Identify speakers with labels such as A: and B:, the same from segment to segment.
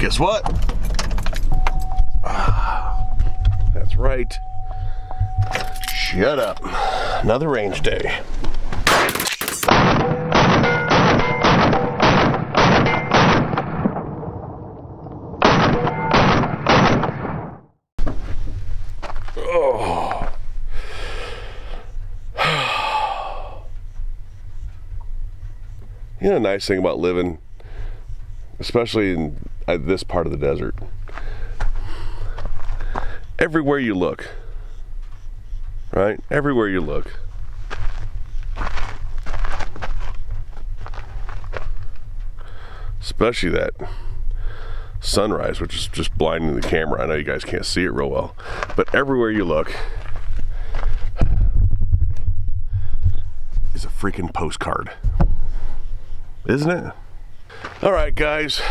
A: Guess what? That's right. Shut up. Another range day. Oh. You know, the nice thing about living, especially in this part of the desert, everywhere you look, right? Everywhere you look, especially that sunrise, which is just blinding the camera. I know you guys can't see it real well, but everywhere you look is a freaking postcard, isn't it? All right, guys.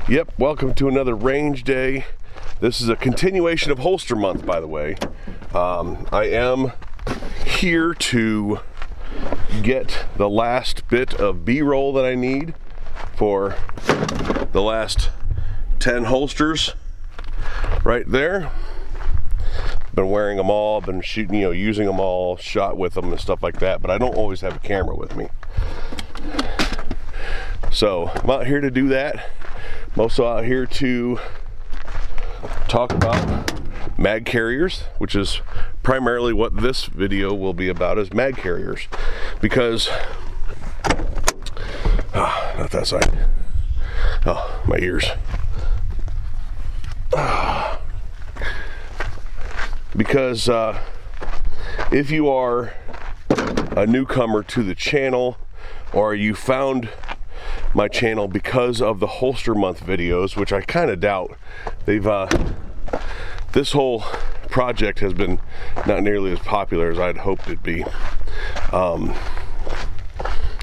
A: Yep, welcome to another range day. This is a continuation of holster month, by the way. I am here to get the last bit of B-roll that I need for the last 10 holsters right there. Been wearing them all, been shooting, using them all, shot with them and stuff like that, but I don't always have a camera with me. So I'm out here to do that. I'm also out here to talk about mag carriers, which is primarily what this video will be about, is mag carriers. Because, not that side. Oh, my ears. Because if you are a newcomer to the channel, or you found my channel because of the holster month videos, which I kind of doubt, they've this whole project has been not nearly as popular as I'd hoped it'd be.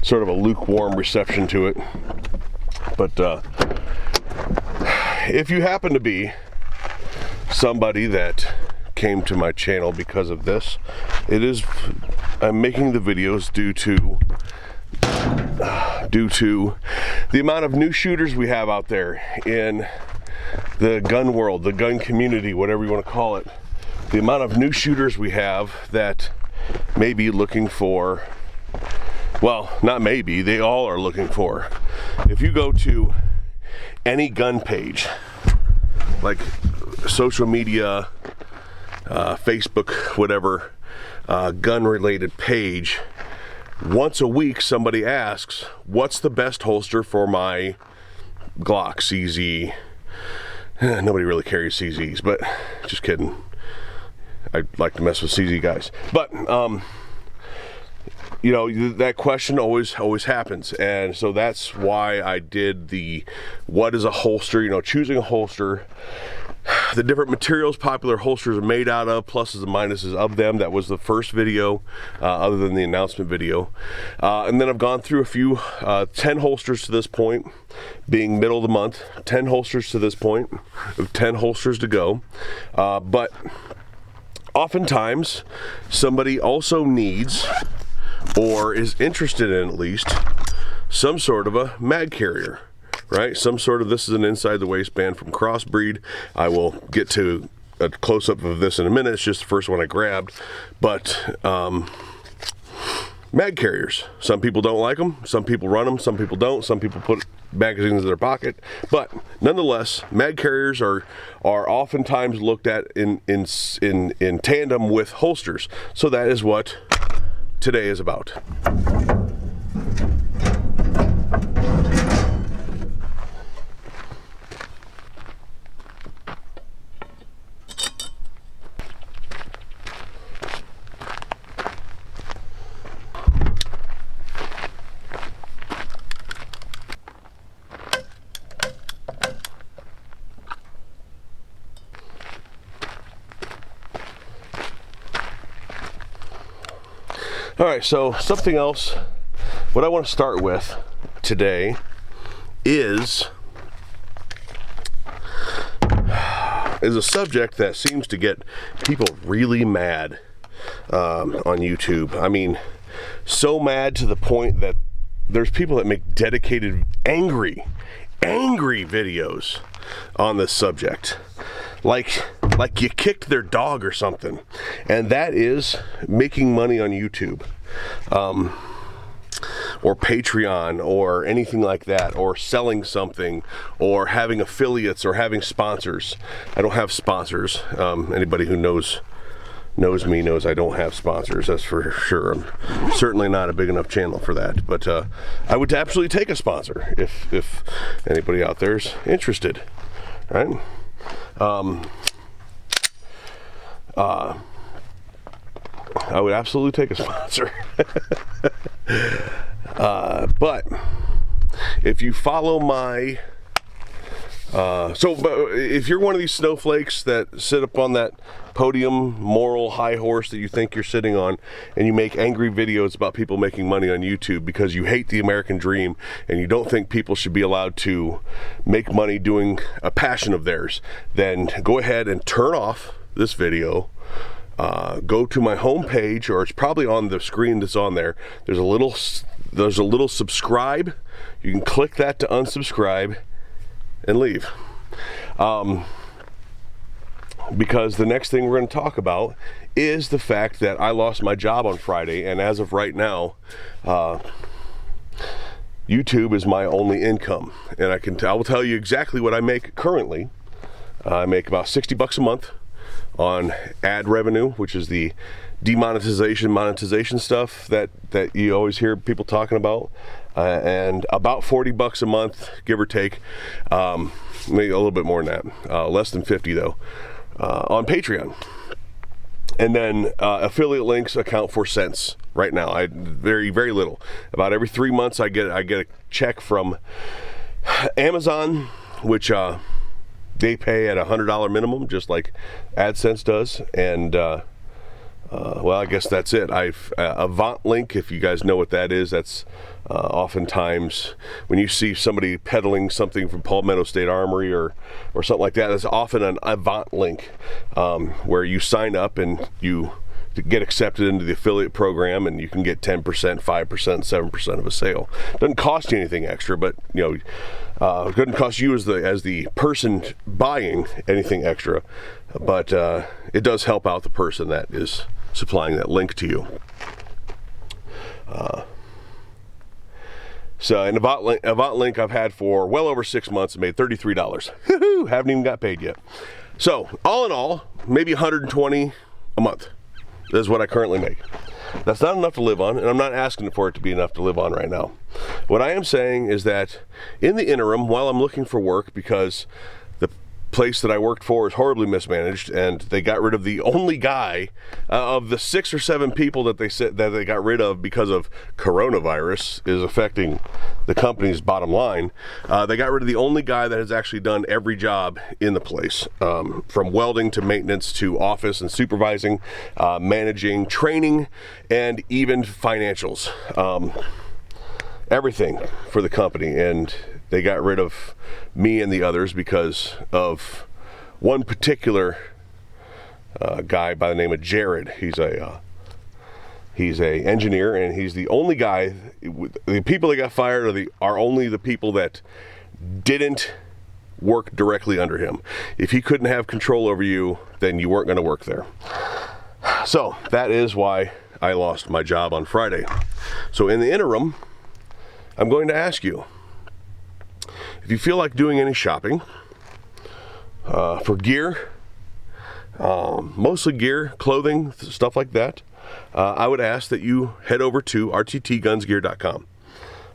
A: Sort of a lukewarm reception to it. But if you happen to be somebody that came to my channel because of this, I'm making the videos due to the amount of new shooters we have out there in the gun world, the gun community, whatever you want to call it. The amount of new shooters we have that may be looking for, well, not maybe, they all are looking for. If you go to any gun page, like social media, Facebook, whatever, gun related page, once a week somebody asks, what's the best holster for my Glock CZ? Nobody really carries CZs, but just kidding. I like to mess with CZ guys. But that question always happens, and so that's why I did the what is a holster, choosing a holster, the different materials popular holsters are made out of, pluses and minuses of them. That was the first video, other than the announcement video. And then I've gone through a few, 10 holsters to this point, being middle of the month, 10 holsters to this point, 10 holsters to go. But oftentimes somebody also needs, or is interested in at least, some sort of a mag carrier. Right? Some sort of, this is an inside the waistband from Crossbreed. I will get to a close-up of this in a minute. It's just the first one I grabbed. But mag carriers. Some people don't like them. Some people run them. Some people don't. Some people put magazines in their pocket. But nonetheless, mag carriers are oftentimes looked at in tandem with holsters. So that is what today is about. All right, so something else, what I want to start with today is a subject that seems to get people really mad on YouTube. I mean, so mad to the point that there's people that make dedicated, angry angry videos on this subject, like you kicked their dog or something, and that is making money on YouTube, or Patreon, or anything like that, or selling something, or having affiliates, or having sponsors. I don't have sponsors. Anybody who knows me knows I don't have sponsors, that's for sure. I'm certainly not a big enough channel for that, but I would absolutely take a sponsor if anybody out there's interested, right? I would absolutely take a sponsor. But if you follow my but if you're one of these snowflakes that sit up on that podium moral high horse that you think you're sitting on, and you make angry videos about people making money on YouTube because you hate the American dream and you don't think people should be allowed to make money doing a passion of theirs, then go ahead and turn off this video. Go to my homepage, or it's probably on the screen that's on there. There's a little subscribe. You can click that to unsubscribe and leave. Because the next thing we're going to talk about is the fact that I lost my job on Friday, and as of right now, YouTube is my only income. And I will tell you exactly what I make currently. I make about $60 a month on ad revenue, which is the monetization stuff that you always hear people talking about, and about $40 a month, give or take, maybe a little bit more than that, less than 50 though, on Patreon. And then affiliate links account for cents right now. Very little. About every 3 months I get a check from Amazon, which they pay at $100 minimum, just like AdSense does. And well, I guess that's it. Avant link, if you guys know what that is, that's oftentimes when you see somebody peddling something from Palmetto State Armory or something like that, that's often an Avant link, where you sign up and you get accepted into the affiliate program, and you can get 10%, 5%, 7% of a sale. Doesn't cost you anything extra, but it doesn't cost you as the person buying anything extra, but it does help out the person that is supplying that link to you. So an Avant link I've had for well over 6 months and made $33. Woohoo! Haven't even got paid yet. So all in all, maybe $120 a month is what I currently make. That's not enough to live on, and I'm not asking for it to be enough to live on right now. What I am saying is that in the interim, while I'm looking for work, because the place that I worked for is horribly mismanaged, and they got rid of the only guy of the 6 or 7 people that they got rid of because of coronavirus is affecting the company's bottom line. They got rid of the only guy that has actually done every job in the place, from welding to maintenance to office and supervising, managing, training, and even financials. Everything for the company, and they got rid of me and the others because of one particular guy by the name of Jared. He's a engineer, and he's the only guy. The people that got fired are only the people that didn't work directly under him. If he couldn't have control over you, then you weren't going to work there. So that is why I lost my job on Friday. So in the interim, I'm going to ask you, if you feel like doing any shopping for gear, mostly gear, clothing, stuff like that, I would ask that you head over to rttgunsgear.com.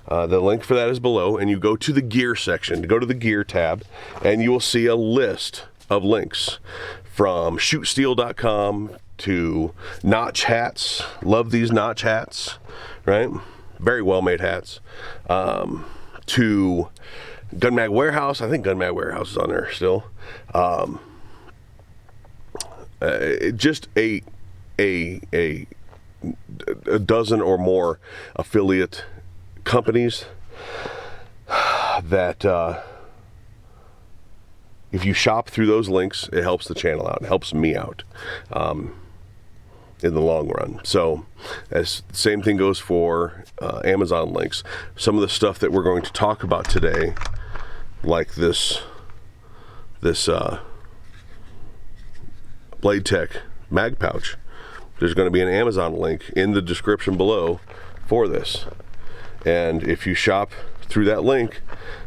A: The link for that is below, and you go to the gear section, go to the gear tab, and you will see a list of links from shootsteel.com to Notch hats. Love these Notch hats, right? Very well made hats. To Gun Mag Warehouse. I think Gun Mag Warehouse is on there still. Just a dozen or more affiliate companies that if you shop through those links, it helps the channel out. It helps me out in the long run. So as the same thing goes for Amazon links. Some of the stuff that we're going to talk about today like this Blade Tech mag pouch, there's going to be an Amazon link in the description below for this. And if you shop through that link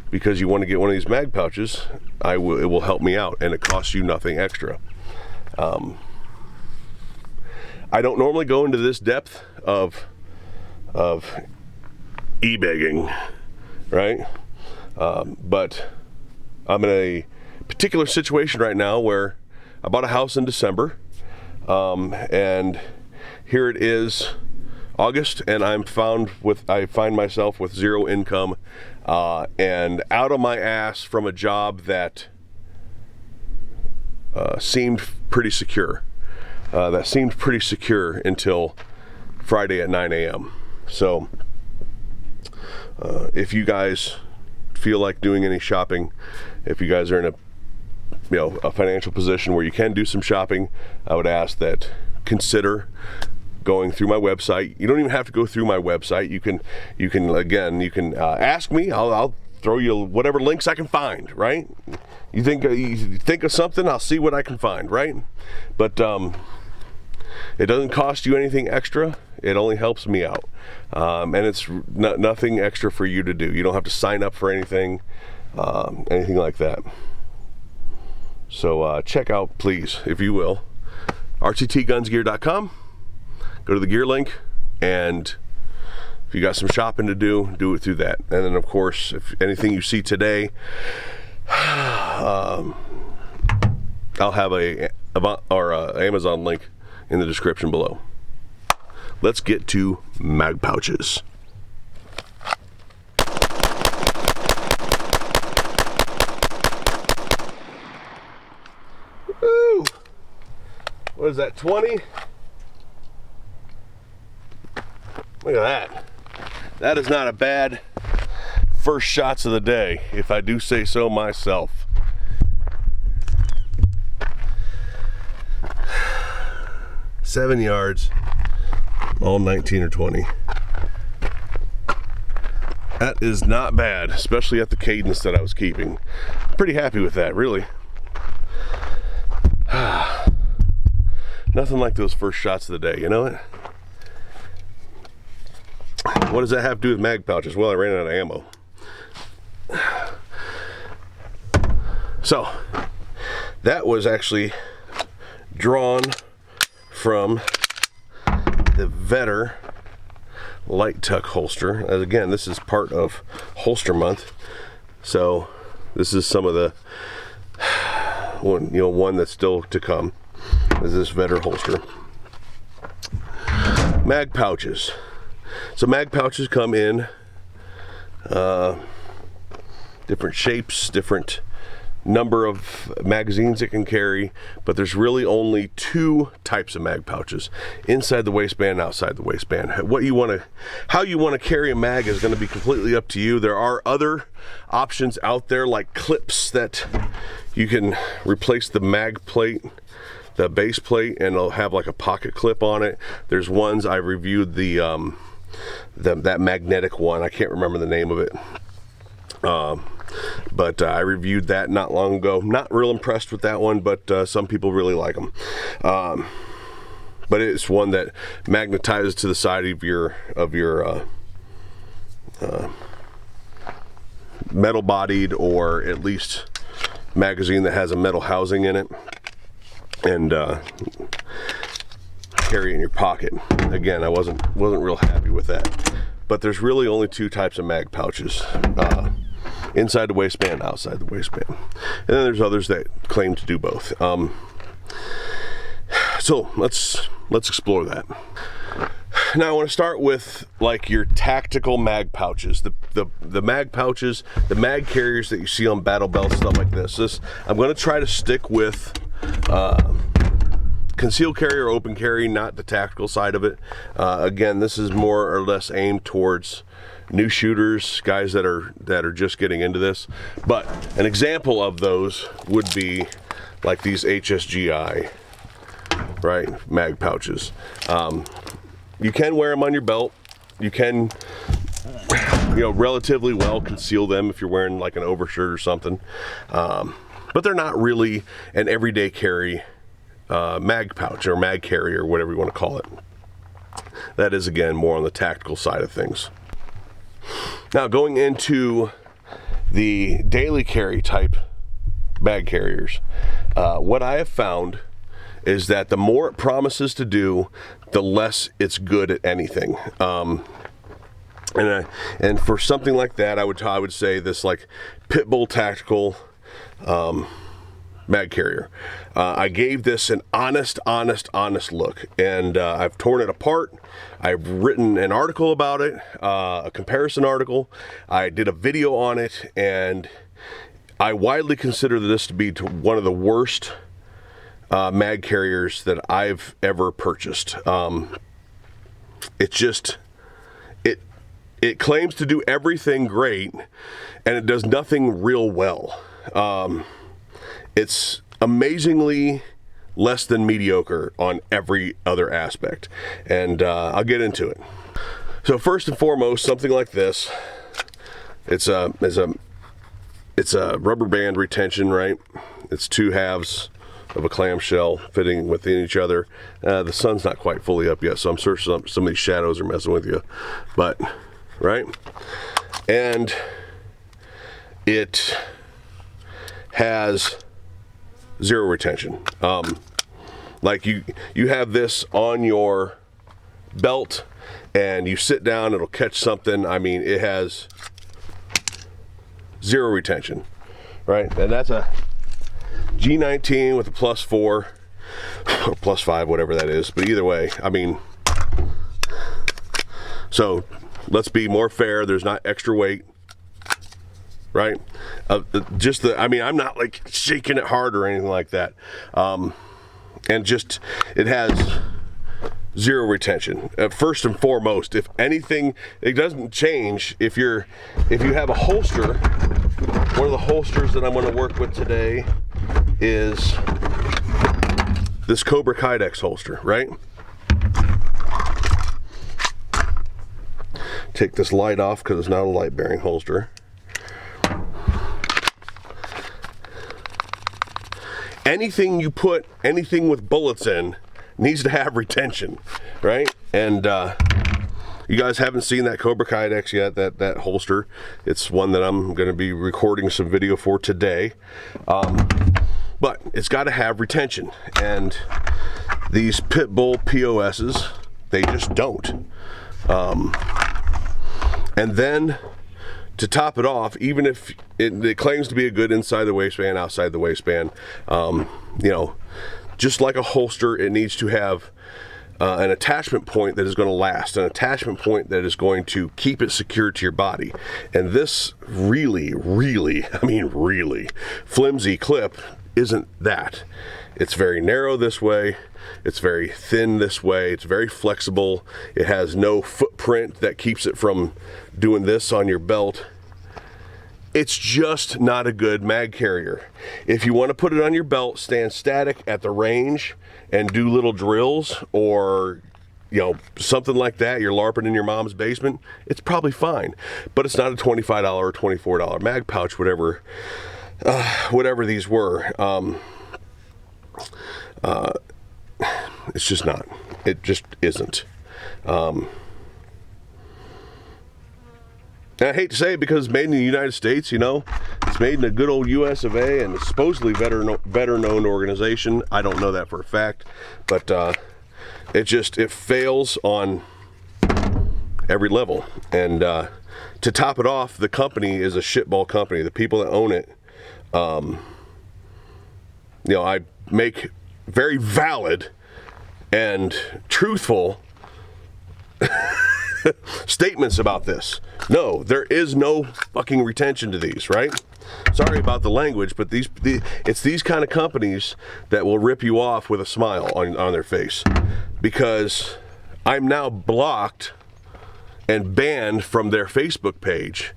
A: because you want to get one of these mag pouches, it will help me out, and it costs you nothing extra. I don't normally go into this depth of e-begging, right? But I'm in a particular situation right now where I bought a house in December, and here it is August, and I find myself with zero income, and out of my ass from a job that seemed pretty secure. Until Friday at 9 a.m. So if you guys feel like doing any shopping, if you guys are in a financial position where you can do some shopping, I would ask that consider going through my website. You don't even have to go through my website. You can ask me. I'll throw you whatever links I can find, right? You think of something, I'll see what I can find, right? But it doesn't cost you anything extra. It only helps me out, and it's nothing extra for you to do. You don't have to sign up for anything like that. So check out, please, if you will, rttgunsgear.com. Go to the gear link, and if you got some shopping to do it through that. And then, of course, if anything you see today, I'll have a Amazon link in the description below. Let's get to mag pouches. Woo! What is that, 20? Look at that. That is not a bad first shots of the day, if I do say so myself. Seven yards, all 19 or 20. That is not bad, especially at the cadence that I was keeping. Pretty happy with that, really. Nothing like those first shots of the day, you know it? What does that have to do with mag pouches? Well, I ran out of ammo. So, that was actually drawn from the Vetter light tuck holster. As again, this is part of holster month. So, this is some of the one that's still to come is this Vetter holster. Mag pouches. So mag pouches come in different shapes, different number of magazines it can carry, but there's really only two types of mag pouches: inside the waistband, outside the waistband. How you want to carry a mag is going to be completely up to you. There are other options out there, like clips that you can replace the mag plate, the base plate, and it'll have like a pocket clip on it. There's ones I reviewed, that magnetic one. I can't remember the name of it. But I reviewed that not long ago. Not real impressed with that one, but some people really like them. But it's one that magnetizes to the side of your metal bodied, or at least magazine that has a metal housing in it, and carry it in your pocket. Again, I wasn't real happy with that. But there's really only two types of mag pouches: inside the waistband, outside the waistband. And then there's others that claim to do both. So let's explore that. Now I want to start with like your tactical mag pouches, the mag pouches, the mag carriers that you see on battle belts, stuff like this. I'm going to try to stick with concealed carry or open carry, not the tactical side of it. Again, this is more or less aimed towards new shooters, guys that are just getting into this. But an example of those would be like these HSGI, right, mag pouches. You can wear them on your belt. You can relatively well conceal them if you're wearing like an overshirt or something. But they're not really an everyday carry mag pouch or mag carry or whatever you want to call it. That is, again, more on the tactical side of things. Now, going into the daily carry type bag carriers, what I have found is that the more it promises to do, the less it's good at anything. And for something like that, I would say this like Pitbull Tactical mag carrier. I gave this an honest look, and I've torn it apart. I've written an article about it, a comparison article. I did a video on it, and I widely consider this to be one of the worst mag carriers that I've ever purchased. It claims to do everything great, and it does nothing real well. It's amazingly less than mediocre on every other aspect, and I'll get into it. So first and foremost, something like this, it's a rubber band retention, right? It's two halves of a clamshell fitting within each other. The sun's not quite fully up yet, so I'm sure some of these shadows are messing with you, but right? And it has zero retention. Like you have this on your belt and you sit down, it'll catch something. I mean, it has zero retention, right? And that's a G19 with a +4 or +5, whatever that is. But either way, I mean, so let's be more fair. There's not extra weight, right? I mean, I'm not like shaking it hard or anything like that. And just, it has zero retention. First and foremost, if anything, it doesn't change. If you have a holster, one of the holsters that I'm going to work with today is this Cobra Kydex holster, right? Take this light off because it's not a light bearing holster. Anything you put anything with bullets in needs to have retention, right? And you guys haven't seen that Cobra Kydex yet, that holster. It's one that I'm going to be recording some video for today. But it's got to have retention, and these Pitbull POSs, they just don't. And then to top it off, even if it claims to be a good inside the waistband, outside the waistband, just like a holster, it needs to have an attachment point that is going to last, an attachment point that is going to keep it secured to your body. And this really flimsy clip isn't that. It's very narrow this way, it's very thin this way, it's very flexible, it has no footprint that keeps it from doing this on your belt. It's just not a good mag carrier. If you want to put it on your belt, stand static at the range and do little drills, or something like that, you're LARPing in your mom's basement, it's probably fine. But it's not a $25 or $24 mag pouch, whatever these were. It's just not. It just isn't. And I hate to say it because it's made in the United States, it's made in a good old US of A, and it's supposedly better known organization. I don't know that for a fact, but it fails on every level. And to top it off, the company is a shitball company. The people that own it, I make very valid and truthful statements about this. No, there is no fucking retention to these, right? Sorry about the language, but it's these kind of companies that will rip you off with a smile on their face, because I'm now blocked and banned from their Facebook page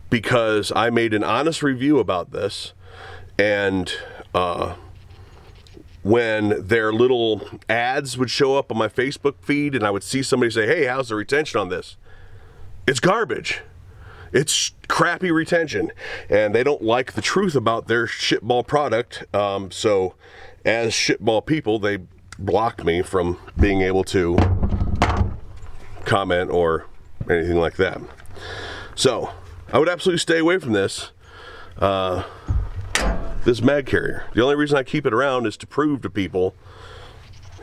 A: because I made an honest review about this, and when their little ads would show up on my Facebook feed and I would see somebody say, hey, how's the retention on this? It's garbage. it's crappy retention, and they don't like the truth about their shitball product. So as shitball people, they blocked me from being able to comment or anything like that. So I would absolutely stay away from this this mag carrier. The only reason I keep it around is to prove to people,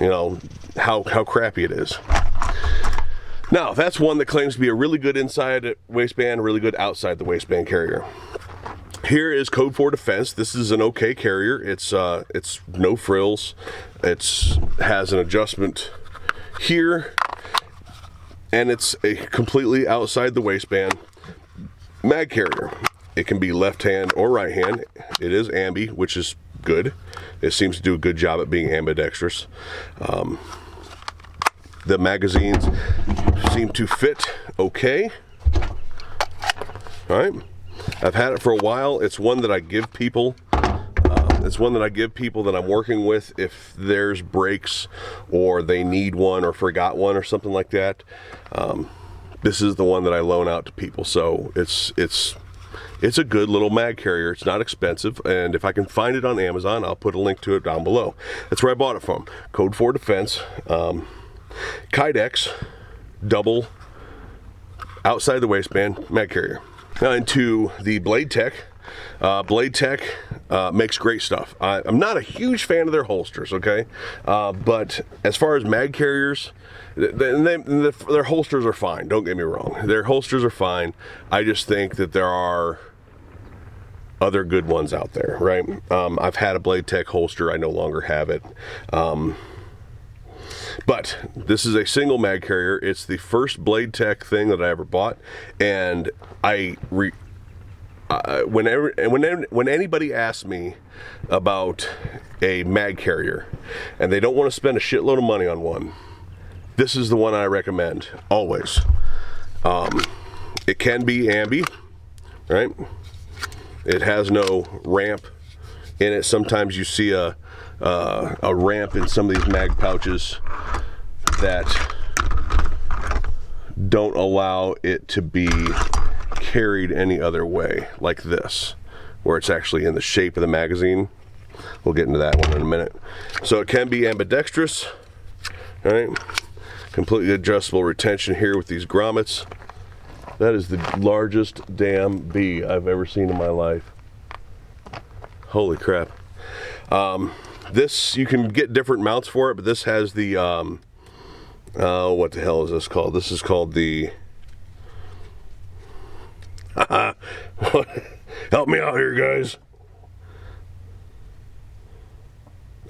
A: you know, how crappy it is. Now, that's one that claims to be a really good inside waistband, really good outside the waistband carrier. Here is Code 4 Defense. This is an okay carrier. It's no frills. It has an adjustment here, and it's a completely outside the waistband mag carrier. It can be left hand or right hand. It is ambi, which is good. It seems to do a good job at being ambidextrous. The magazines seem to fit okay. All right, I've had it for a while. It's one that I give people. That I'm working with if there's breaks or they need one or forgot one or something like that. This is the one that I loan out to people. So it's a good little mag carrier. It's not expensive, and if I can find it on Amazon, I'll put a link to it down below. That's where I bought it from. Code 4 Defense. Kydex double outside the waistband mag carrier. Now into the Blade Tech. Blade Tech makes great stuff. I'm not a huge fan of their holsters, okay? But as far as mag carriers, their holsters are fine. Don't get me wrong. Their holsters are fine. I just think that there are other good ones out there, right? I've had a Blade Tech holster. I no longer have it. But this is a single mag carrier. It's the first Blade Tech thing that I ever bought, and when anybody asks me about a mag carrier and they don't want to spend a shitload of money on one, this is the one I recommend always. It can be ambi, right? It has no ramp in it. Sometimes you see a ramp in some of these mag pouches that don't allow it to be carried any other way, like this, where it's actually in the shape of the magazine. We'll get into that one in a minute. So it can be ambidextrous, all right? Completely adjustable retention here with these grommets. That is the largest damn bee I've ever seen in my life. Holy crap. This, you can get different mounts for it, but this has the, what the hell is this called? This is called the, help me out here, guys.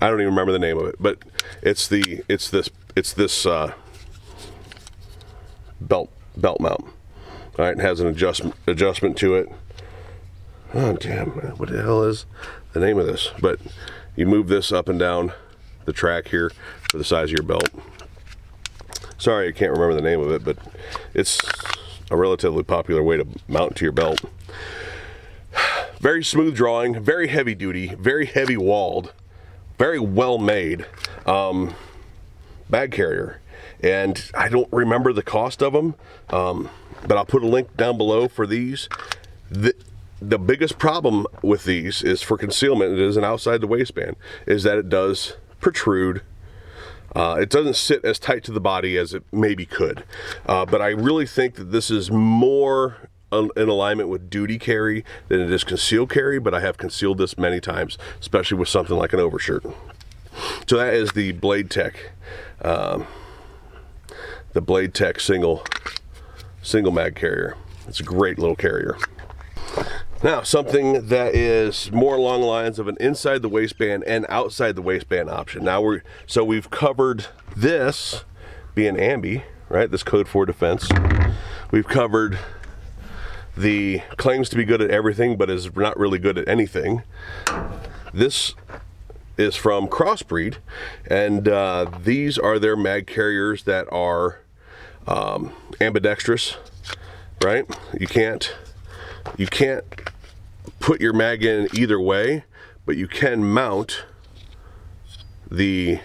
A: I don't even remember the name of it, but it's this belt mount. All right, it has an adjustment to it. Oh damn, what the hell is the name of this? But you move this up and down the track here for the size of your belt. Sorry, I can't remember the name of it, but it's a relatively popular way to mount to your belt. Very smooth drawing, very heavy duty, very heavy walled, very well made bag carrier. And I don't remember the cost of them, but I'll put a link down below for these. The biggest problem with these is for concealment. It is an outside the waistband, is that it does protrude. It doesn't sit as tight to the body as it maybe could, but I really think that this is more in alignment with duty carry than it is concealed carry, but I have concealed this many times, especially with something like an overshirt. So that is the Blade Tech, single mag carrier. It's a great little carrier. Now, something that is more along the lines of an inside the waistband and outside the waistband option. Now we've covered this being ambi, right? This Code 4 Defense. We've covered the claims to be good at everything, but is not really good at anything. This is from Crossbreed, and these are their mag carriers that are ambidextrous, right? You can't put your mag in either way, but you can mount the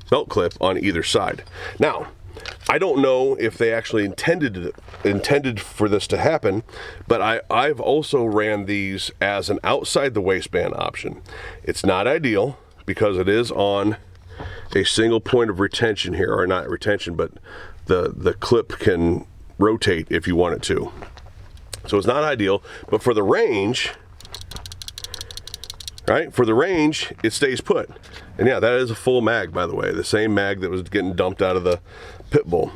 A: belt clip on either side. Now, I don't know if they actually intended for this to happen, but I've also ran these as an outside the waistband option. It's not ideal because it is on a single point of retention here, or not retention, but the clip can rotate if you want it to. So it's not ideal, but for the range, right? For the range, it stays put. And yeah, that is a full mag, by the way, the same mag that was getting dumped out of the pit bull.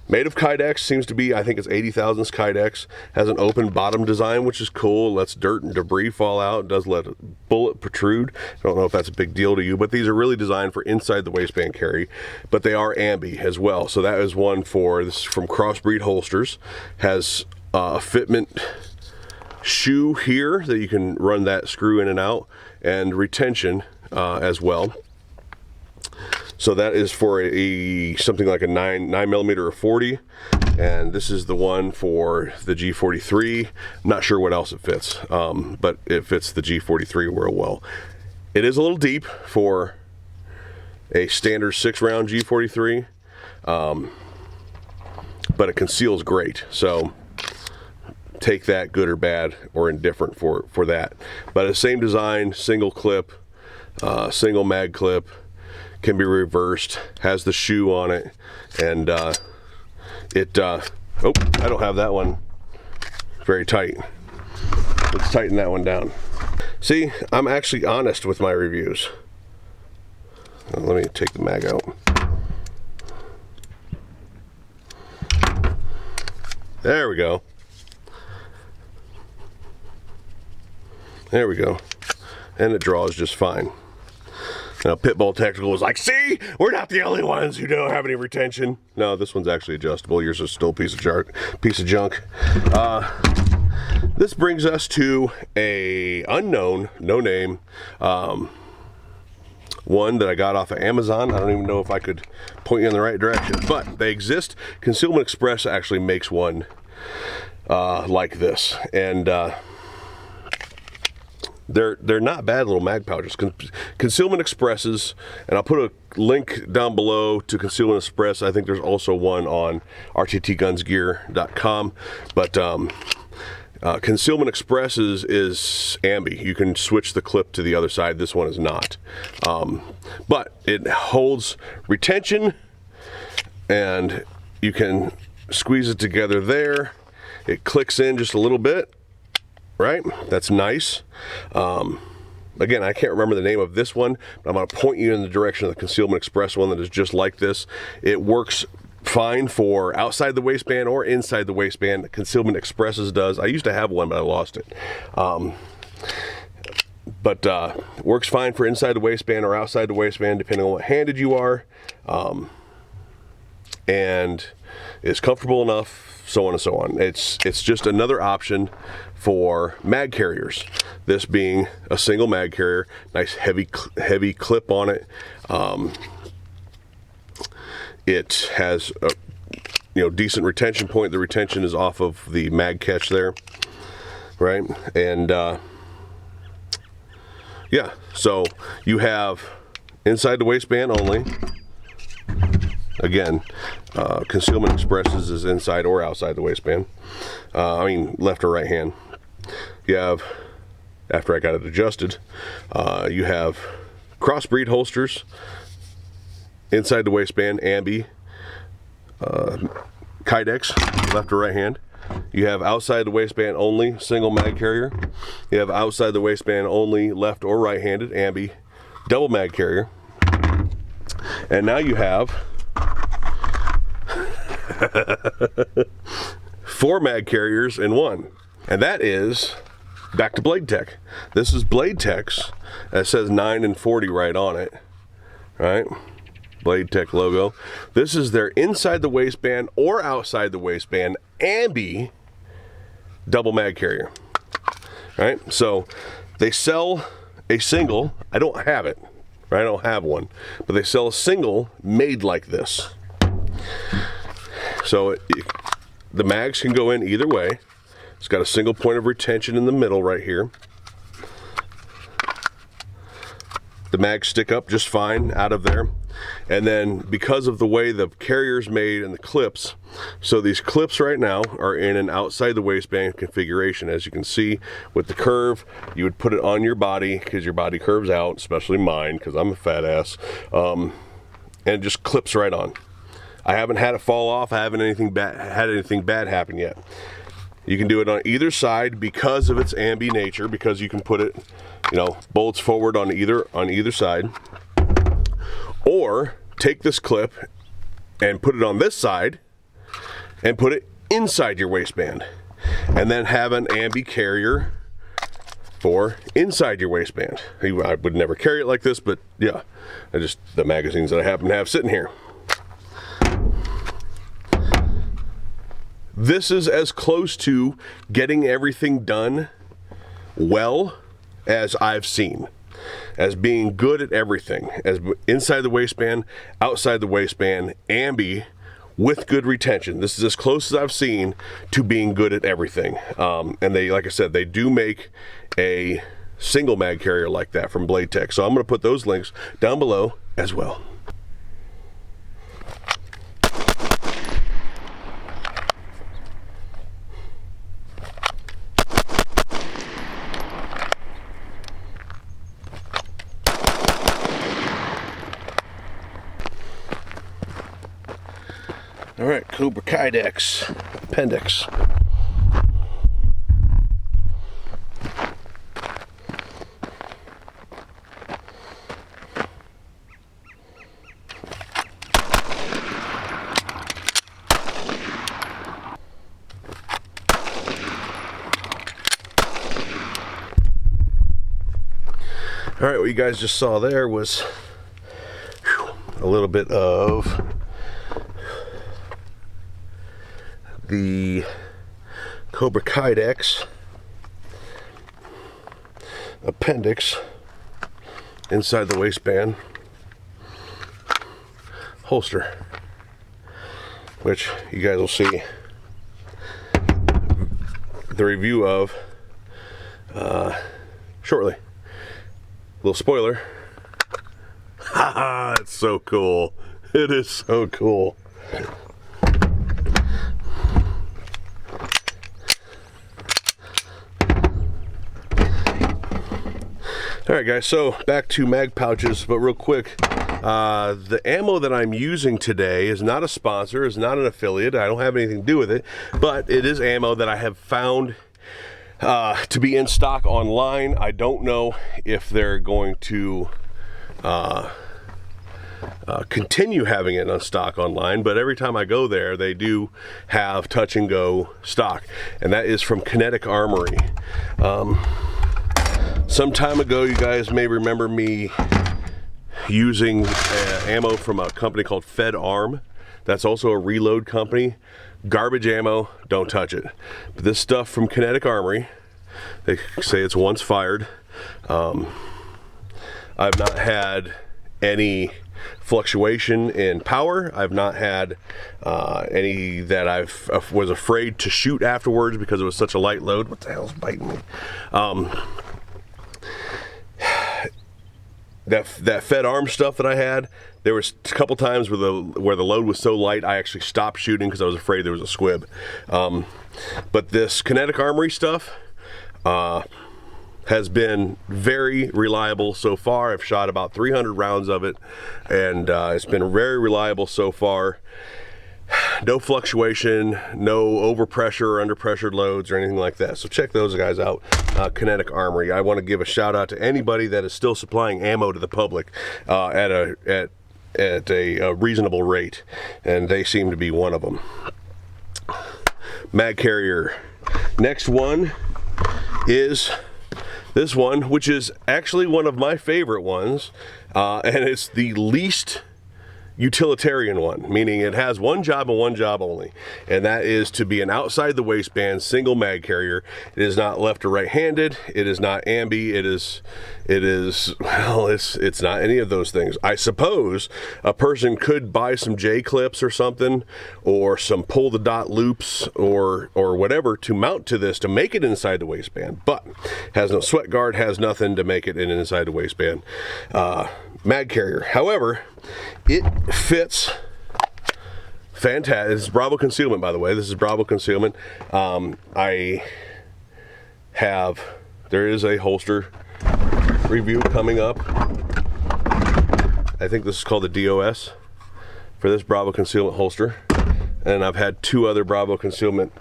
A: Made of Kydex, seems to be, I think it's 80 thousandths Kydex. Has an open bottom design, which is cool. Lets dirt and debris fall out. Does let a bullet protrude. I don't know if that's a big deal to you, but these are really designed for inside the waistband carry. But they are ambi as well. So that is one for, this is from Crossbreed Holsters. Has a fitment shoe here that you can run that screw in and out, and retention as well. So that is for something like a 9mm or 40, and this is the one for the G43. I'm not sure what else it fits, but it fits the G43 real well. It is a little deep for a standard 6-round G43, but it conceals great. So take that good or bad or indifferent for that. But the same design, single clip, single mag clip. Can be reversed, has the shoe on it, and oh, I don't have that one very tight. Let's tighten that one down. See, I'm actually honest with my reviews. Let me take the mag out. There we go. There we go. And it draws just fine. Now, Pitbull Technical was like, see, we're not the only ones who don't have any retention. No, this one's actually adjustable. Yours is still a piece of junk. This brings us to a unknown, no name, one that I got off of Amazon. I don't even know if I could point you in the right direction, but they exist. Concealment Express actually makes one like this, and they're not bad little mag pouches. Concealment Expresses, and I'll put a link down below to Concealment Express. I think there's also one on rttgunsgear.com, but Concealment Express is ambi. You can switch the clip to the other side. This one is not, but it holds retention, and you can squeeze it together there. It clicks in just a little bit. Right? That's nice. Again, I can't remember the name of this one, but I'm going to point you in the direction of the Concealment Express one that is just like this. It works fine for outside the waistband or inside the waistband. Concealment Expresses does. I used to have one, but I lost it. But works fine for inside the waistband or outside the waistband, depending on what handed you are. And is comfortable enough, so on and so on. It's just another option for mag carriers. This being a single mag carrier, nice heavy clip on it. It has a decent retention point. The retention is off of the mag catch there, right? And yeah, so you have inside the waistband only. Again, Concealment Expresses is inside or outside the waistband. I mean, left or right hand. You have, after I got it adjusted, you have Crossbreed Holsters, inside the waistband, ambi, Kydex, left or right hand. You have outside the waistband only, single mag carrier. You have outside the waistband only, left or right-handed, ambi, double mag carrier. And now you have 4 mag carriers in one, and that is back to Blade Tech. This is Blade Tech's. It says 9 and 40 right on it, right? Blade Tech logo. This is their inside the waistband or outside the waistband ambi double mag carrier, right? So they sell a single. I don't have it, right? I don't have one, but they sell a single made like this. So the mags can go in either way. It's got a single point of retention in the middle right here. the mags stick up just fine out of there. And then because of the way the carrier's made and the clips, so these clips right now are in an outside the waistband configuration. As you can see with the curve, you would put it on your body because your body curves out, especially mine because I'm a fat ass, and it just clips right on. I haven't had it fall off. I haven't had anything bad happen yet. You can do it on either side because of its ambi nature, because you can put it, you know, bolts forward on either side. Or take this clip and put it on this side and put it inside your waistband. And then have an ambi carrier for inside your waistband. I would never carry it like this, but yeah, the magazines that I happen to have sitting here. This is as close to getting everything done well as I've seen, as being good at everything, as inside the waistband, outside the waistband, ambi with good retention. This is as close as I've seen to being good at everything. And they, like I said, they do make a single mag carrier like that from Blade Tech. So I'm going to put those links down below as well. All right, Cobra Kydex appendix. All right, what you guys just saw there was a little bit of the Cobra Kydex appendix inside the waistband holster, which you guys will see the review of shortly. Little spoiler. Haha, it's so cool. It is so cool. Alright guys, so back to mag pouches, but real quick, the ammo that I'm using today is not a sponsor, is not an affiliate, I don't have anything to do with it, but it is ammo that I have found to be in stock online. I don't know if they're going to continue having it on stock online, but every time I go there, they do have touch and go stock, and that is from Kinetic Armory. Some time ago, you guys may remember me using ammo from a company called firearms. That's also a reload company. Garbage ammo, don't touch it. But this stuff from Kinetic Armory, they say it's once fired. I've not had any fluctuation in power. I've not had any that I was afraid to shoot afterwards because it was such a light load. What the hell's biting me? That firearms stuff that I had, there was a couple times where the load was so light I actually stopped shooting because I was afraid there was a squib. But this Kinetic Armory stuff has been very reliable so far. I've shot about 300 rounds of it, and it's been very reliable so far. No fluctuation, no overpressure or underpressured loads or anything like that. So check those guys out, Kinetic Armory. I want to give a shout out to anybody that is still supplying ammo to the public at a reasonable rate, and they seem to be one of them. Mag carrier. Next one is this one, which is actually one of my favorite ones, and it's the least utilitarian one, meaning it has one job and one job only, and that is to be an outside the waistband single mag carrier. It is not left or right handed. It is not ambi. It is well, it's not any of those things. I suppose a person could buy some J clips or something, or some pull the dot loops or whatever to mount to this to make it inside the waistband, but has no sweat guard, has nothing to make it inside the waistband mag carrier. However, it fits fantastic. This is Bravo concealment, by the way. This is Bravo concealment. There is a holster review coming up. I think this is called the DOS for this Bravo concealment holster. And I've had 2 other Bravo concealment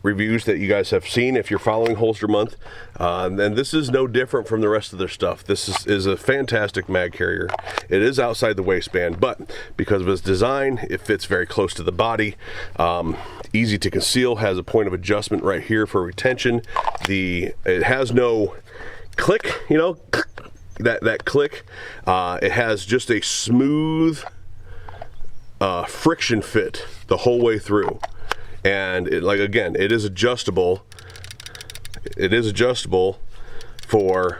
A: reviews that you guys have seen if you're following Holster Month, and this is no different from the rest of their stuff. This is a fantastic mag carrier. It is outside the waistband, but because of its design, it fits very close to the body. Easy to conceal, has a point of adjustment right here for retention. It has no click, you know, that click. It has just a smooth friction fit the whole way through. And it is adjustable. It is adjustable for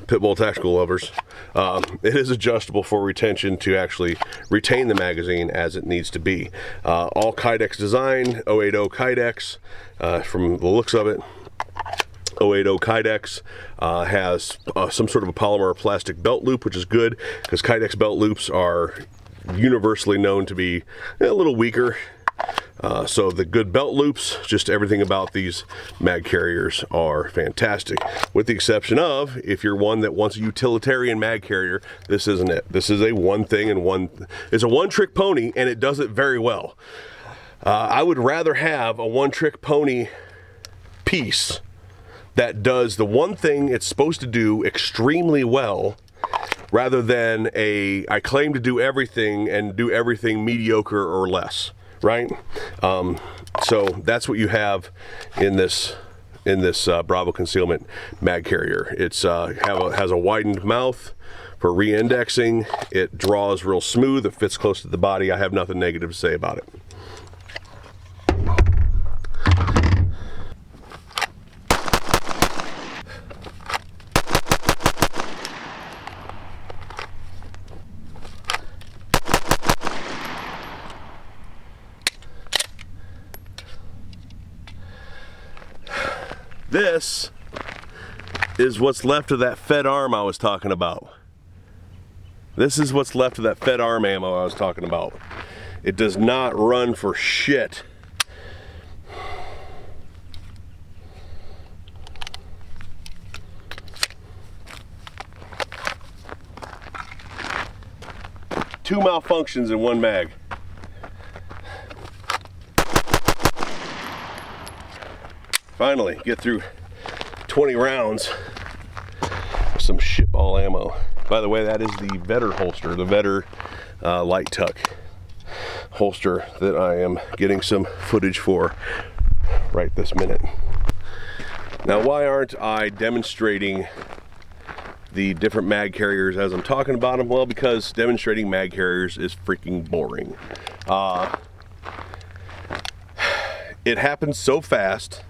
A: pit bull tactical lovers. It is adjustable for retention to actually retain the magazine as it needs to be. All Kydex design, 080 Kydex, from the looks of it. 080 Kydex has some sort of a polymer or plastic belt loop, which is good because Kydex belt loops are universally known to be a little weaker. So the good belt loops, just everything about these mag carriers are fantastic, with the exception of if you're one that wants a utilitarian mag carrier, this isn't it. This is a one thing and it's a one-trick pony, and it does it very well. I would rather have a one-trick pony piece that does the one thing it's supposed to do extremely well, rather than I claim to do everything and do everything mediocre or less. Right? So that's what you have in this Bravo concealment mag carrier. It's has a widened mouth for re-indexing. It draws real smooth. It fits close to the body. I have nothing negative to say about it. This is what's left of that Fed arm I was talking about. This is what's left of that Fed arm ammo I was talking about. It does not run for shit. Two malfunctions in one mag. Finally, get through 20 rounds with some shitball ammo. By the way, that is the Vetter holster, the Vetter light tuck holster that I am getting some footage for right this minute. Now, why aren't I demonstrating the different mag carriers as I'm talking about them? Well, because demonstrating mag carriers is freaking boring. It happens so fast.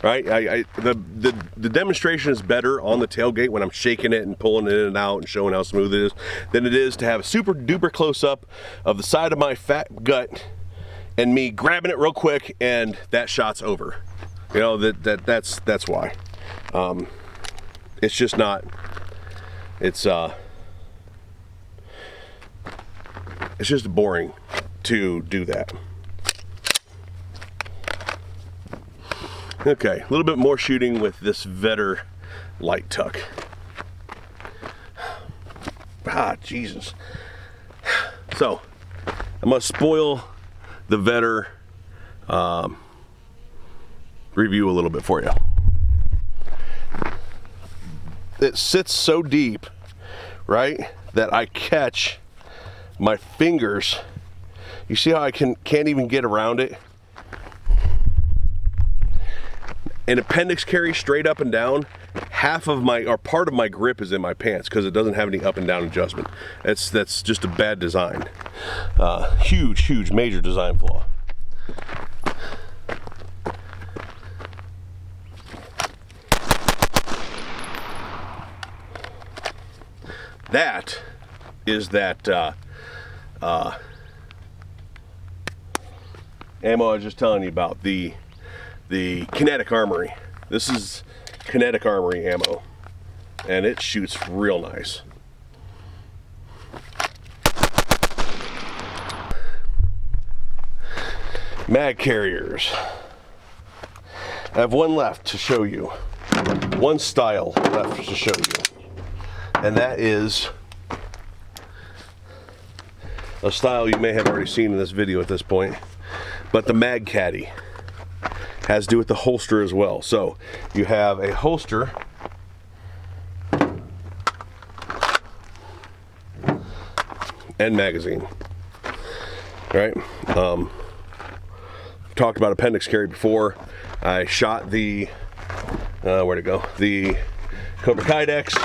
A: Right, the demonstration is better on the tailgate when I'm shaking it and pulling it in and out and showing how smooth it is than it is to have a super duper close up of the side of my fat gut and me grabbing it real quick and that shot's over. You know, that's why. It's just not. It's just boring to do that. Okay, a little bit more shooting with this Vetter light tuck. Ah, Jesus. So, I'm gonna spoil the Vetter review a little bit for you. It sits so deep, right, that I catch my fingers. You see how I can't even get around it? An appendix carry straight up and down half of my, or part of my grip is in my pants because it doesn't have any up and down adjustment. That's just a bad design. Huge major design flaw. That is that ammo I was just telling you about, the kinetic armory. This is kinetic armory ammo, and it shoots real nice. Mag carriers. I have one left to show you. One style left to show you. And that is a style you may have already seen in this video at this point. But the Mag Caddy has to do with the holster as well. So you have a holster and magazine, right? Talked about appendix carry before. I shot the where'd it go? The Cobra Kydex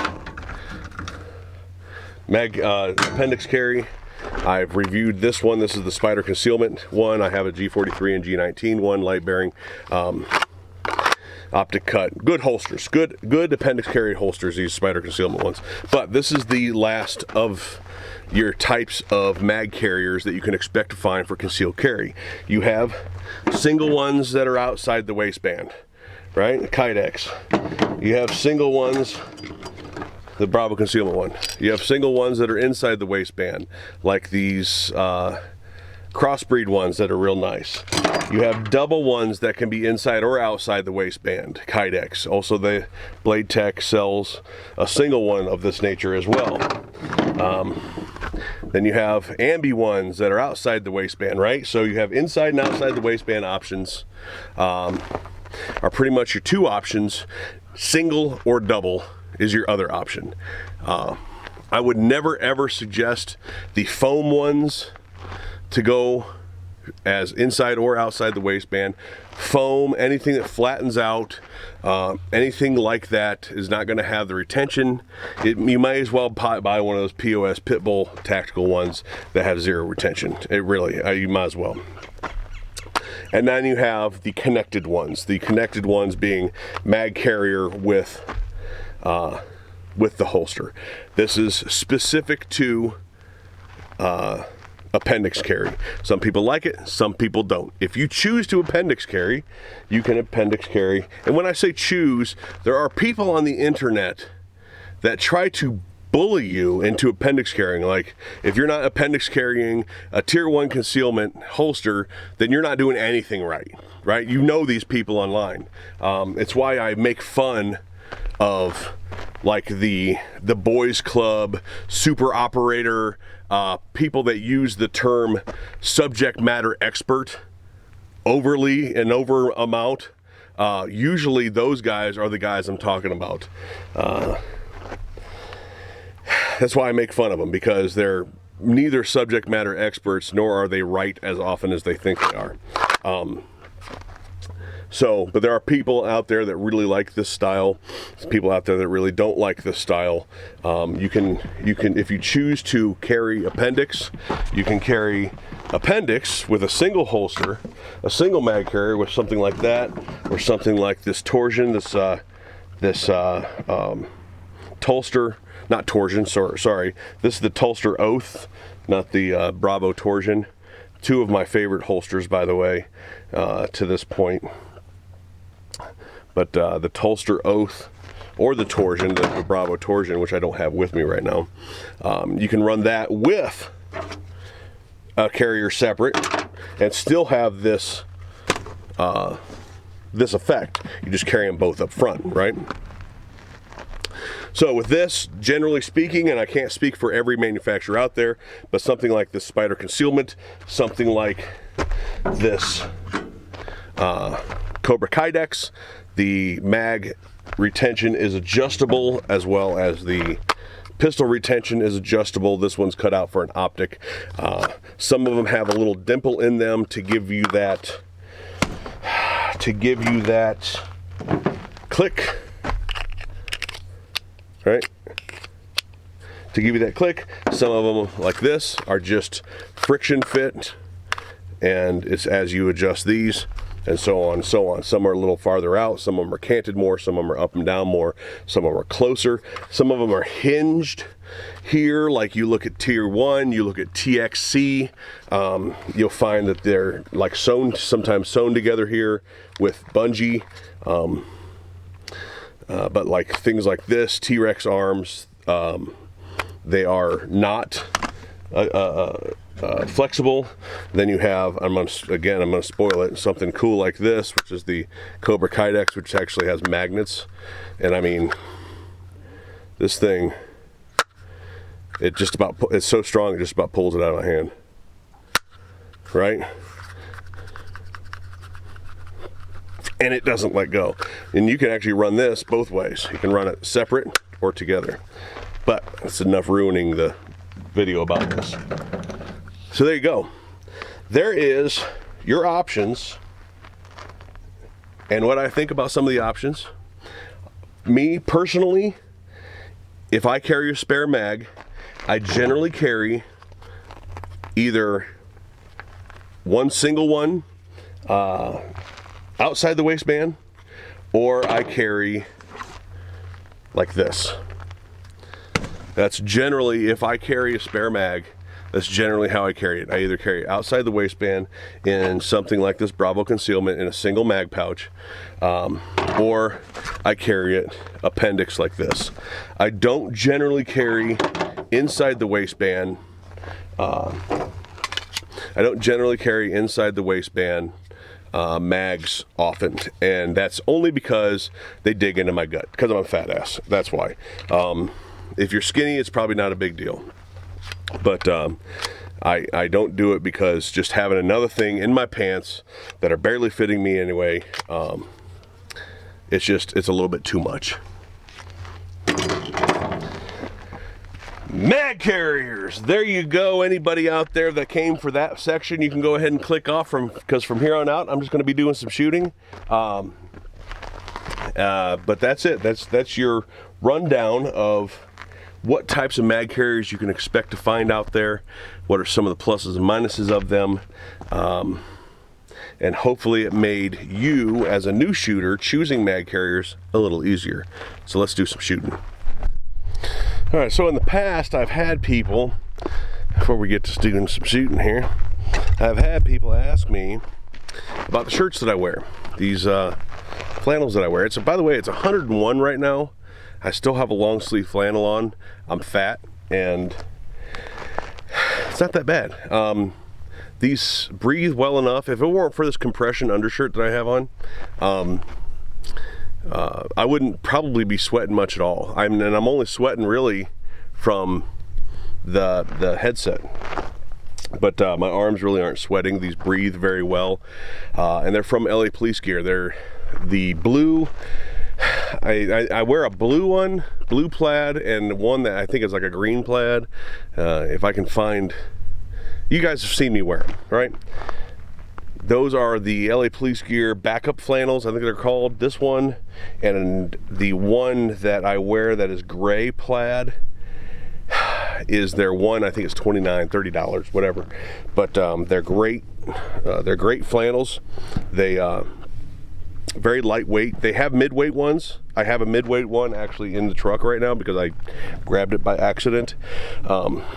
A: mag appendix carry. I've reviewed this one. This is the Spider concealment one. I have a G43 and G19 one, light bearing, optic cut. Good holsters, good appendix carry holsters, these Spider concealment ones. But this is the last of your types of mag carriers that you can expect to find for concealed carry. You have single ones that are outside the waistband, right? Kydex. You have single ones, the Bravo concealment one. You have single ones that are inside the waistband, like these crossbreed ones that are real nice. You have double ones that can be inside or outside the waistband, Kydex. Also, the Blade Tech sells a single one of this nature as well. Then you have ambi ones that are outside the waistband, right? So you have inside and outside the waistband options are pretty much your two options. Single or double is your other option. I would never ever suggest the foam ones to go as inside or outside the waistband. Foam, anything that flattens out, anything like that is not going to have the retention. You might as well buy one of those POS Pitbull tactical ones that have zero retention. It really, you might as well. And then you have the connected ones. The connected ones being mag carrier with the holster. This is specific to appendix carry. Some people like it, some people don't. If you choose to appendix carry, you can appendix carry. And when I say choose, there are people on the internet that try to bully you into appendix carrying. Like, if you're not appendix carrying a tier 1 concealment holster, then you're not doing anything right? You know these people online. It's why I make fun of like the boys club, super operator, people that use the term subject matter expert overly and over amount. Usually those guys are the guys I'm talking about. That's why I make fun of them, because they're neither subject matter experts nor are they right as often as they think they are. But there are people out there that really like this style. There's people out there that really don't like this style. You can, if you choose to carry appendix, you can carry appendix with a single holster, a single mag carrier with something like that, or something like this torsion, this Tolster, not torsion, sorry. This is the Tolster Oath, not the Bravo torsion. Two of my favorite holsters, by the way, to this point. But the Tolster Oath or the torsion, the Bravo torsion, which I don't have with me right now, you can run that with a carrier separate and still have this this effect. You just carry them both up front, right? So with this, generally speaking, and I can't speak for every manufacturer out there, but something like this Spider concealment, something like this Cobra Kydex, the mag retention is adjustable, as well as the pistol retention is adjustable. This one's cut out for an optic. Some of them have a little dimple in them to give you that click right? To give you that click. Some of them, like this, are just friction fit, and it's as you adjust these, and so on and so on. Some are a little farther out, some of them are canted more, some of them are up and down more, some of them are closer, some of them are hinged here. Like you look at Tier 1, you look at TXC, you'll find that they're like sewn, sometimes sewn together here with bungee. But like things like this, T-Rex arms, they are not flexible. Then you have, I'm gonna spoil it, something cool like this, which is the Cobra Kydex, which actually has magnets. And I mean, this thing, it's so strong, it just about pulls it out of my hand, right? And it doesn't let go. And you can actually run this both ways. You can run it separate or together. But it's enough ruining the video about this. So there you go. There is your options and what I think about some of the options. Me personally, if I carry a spare mag, I generally carry either one single one outside the waistband, or I carry like this. That's generally, if I carry a spare mag, that's generally how I carry it. I either carry it outside the waistband in something like this Bravo concealment in a single mag pouch, or I carry it appendix like this. I don't generally carry inside the waistband. Mags often, and that's only because they dig into my gut, because I'm a fat ass. That's why. If you're skinny, it's probably not a big deal, but I don't do it because just having another thing in my pants that are barely fitting me anyway, it's a little bit too much. Mag carriers, there you go. Anybody out there that came for that section, you can go ahead and click off, because from here on out I'm just going to be doing some shooting. But that's it. That's your rundown of what types of mag carriers you can expect to find out there, what are some of the pluses and minuses of them, and hopefully it made you as a new shooter choosing mag carriers a little easier. So let's do some shooting. All right, so in the past, I've had people, before we get to doing some shooting here, I've had people ask me about the shirts that I wear, these flannels that I wear. By the way, it's 101 right now. I still have a long sleeve flannel on. I'm fat, and it's not that bad. These breathe well enough. If it weren't for this compression undershirt that I have on, I wouldn't probably be sweating much at all. And I'm only sweating really from the headset. But my arms really aren't sweating. These breathe very well. And they're from LA Police Gear. They're the blue. I wear a blue one, blue plaid, and one that I think is like a green plaid. If I can find, you guys have seen me wear them, right? Those are the LA Police Gear backup flannels, I think they're called. This one, and the one that I wear that is gray plaid is their one. I think it's $29, $30, whatever. But they're great. They're great flannels. They very lightweight. They have mid-weight ones. I have a mid-weight one actually in the truck right now because I grabbed it by accident. But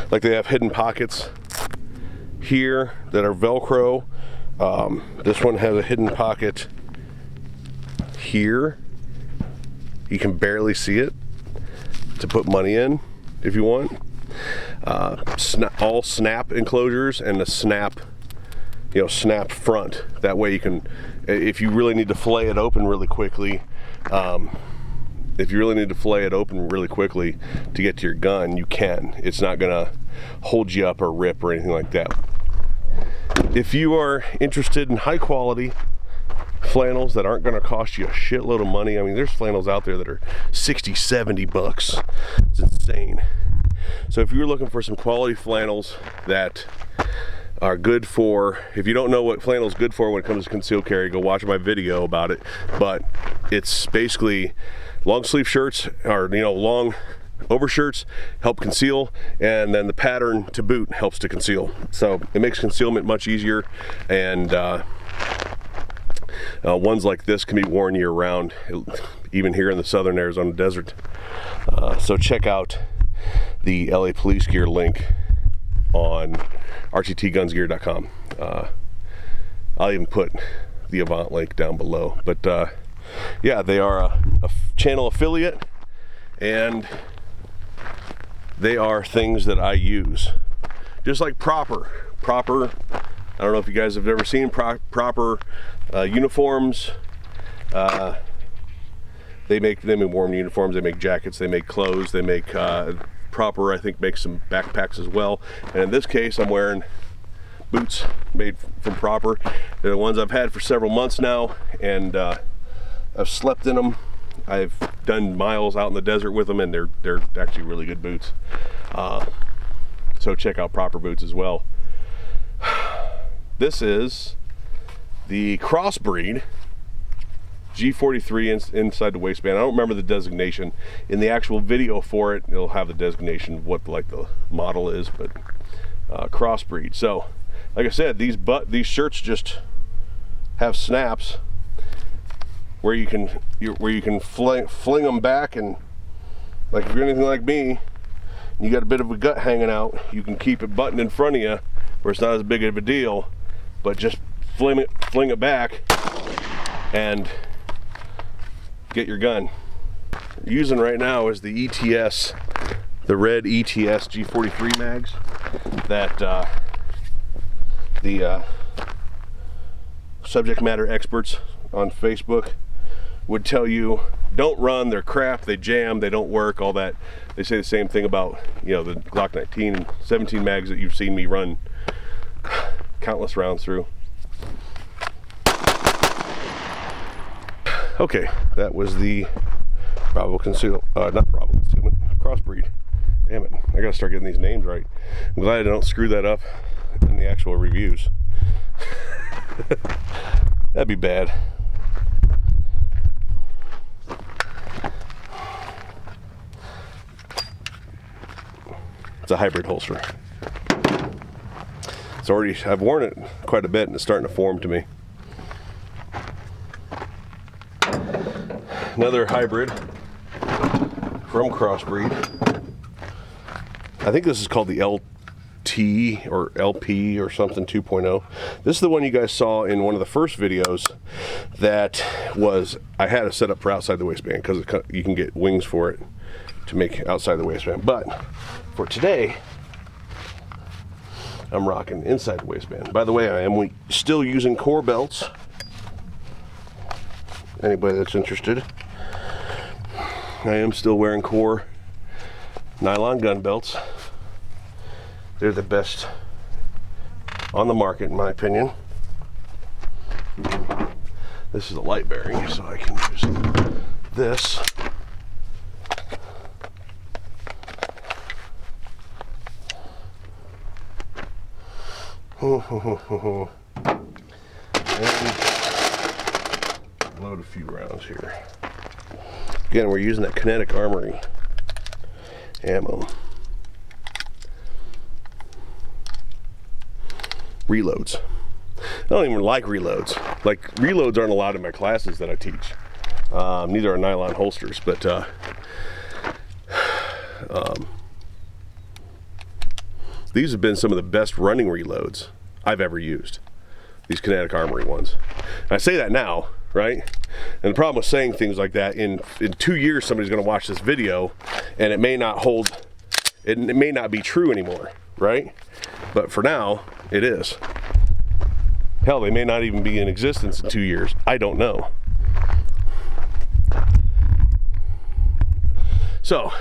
A: like they have hidden pockets here that are Velcro. This one has a hidden pocket here. You can barely see it, to put money in if you want. All snap enclosures and the snap, snap front. That way you can, if you really need to fillet it open really quickly, to get to your gun, you can. It's not gonna hold you up or rip or anything like that. If you are interested in high quality flannels that aren't gonna cost you a shitload of money, I mean, there's flannels out there that are 60, 70 bucks. It's insane. So if you're looking for some quality flannels that are good for, if you don't know what flannel is good for when it comes to concealed carry, go watch my video about it. But it's basically long sleeve shirts, or long overshirts help conceal, and then the pattern to boot helps to conceal. So it makes concealment much easier, and ones like this can be worn year round, even here in the southern Arizona desert. So check out the LA Police Gear link on rttgunsgear.com. I'll even put the Avant link down below. But yeah, they are a channel affiliate, and they are things that I use. Just like Proper. I don't know if you guys have ever seen Proper uniforms. They make warm uniforms, they make jackets, they make clothes, they make Proper, I think, makes some backpacks as well. And in this case, I'm wearing boots made from Proper. They're the ones I've had for several months now, and I've slept in them. I've done miles out in the desert with them, and they're actually really good boots. So check out Proper boots as well. This is the Crossbreed G43 inside the waistband. I don't remember the designation. In the actual video for it, it'll have the designation of what the model is, but Crossbreed. So, like I said, these shirts just have snaps where you can fling them back, and like if you're anything like me, and you got a bit of a gut hanging out, you can keep it buttoned in front of you where it's not as big of a deal, but just fling it back and get your gun. What I'm using right now is the ETS, the red ETS G43 mags that the subject matter experts on Facebook would tell you don't run, they're crap, they jam, they don't work, all that. They say the same thing about, the Glock 19 and 17 mags that you've seen me run countless rounds through. Okay, that was the not Bravo Concealment, Crossbreed. Damn it, I gotta start getting these names right. I'm glad I don't screw that up in the actual reviews. That'd be bad. It's a hybrid holster. I've worn it quite a bit, and it's starting to form to me. Another hybrid from Crossbreed. I think this is called the LT or LP or something 2.0. This is the one you guys saw in one of the first videos that I had it set up for outside the waistband because you can get wings for it to make outside the waistband. But for today, I'm rocking inside the waistband. By the way, I am still using core belts. Anybody that's interested. I am still wearing core nylon gun belts. They're the best on the market, in my opinion. This is a light bearing, so I can use this. And load a few rounds here. Again, we're using that Kinetic Armory ammo. Reloads. I don't even like reloads. Like, reloads aren't allowed in my classes that I teach. Neither are nylon holsters, but these have been some of the best running reloads I've ever used. These Kinetic Armory ones. And I say that now, right? And the problem with saying things like that, in 2 years somebody's going to watch this video and it may not hold, it may not be true anymore, right? But for now, it is. Hell, they may not even be in existence in 2 years. I don't know. So,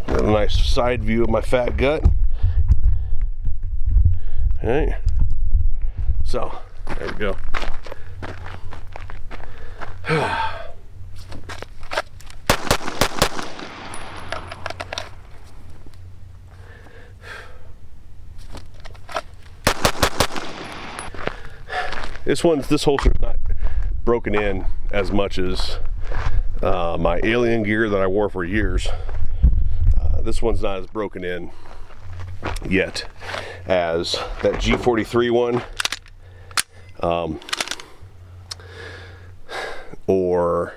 A: got a nice side view of my fat gut. All right. So, there we go. this holster's not broken in as much as my alien gear that I wore for years. This one's not as broken in yet as that G43 one, or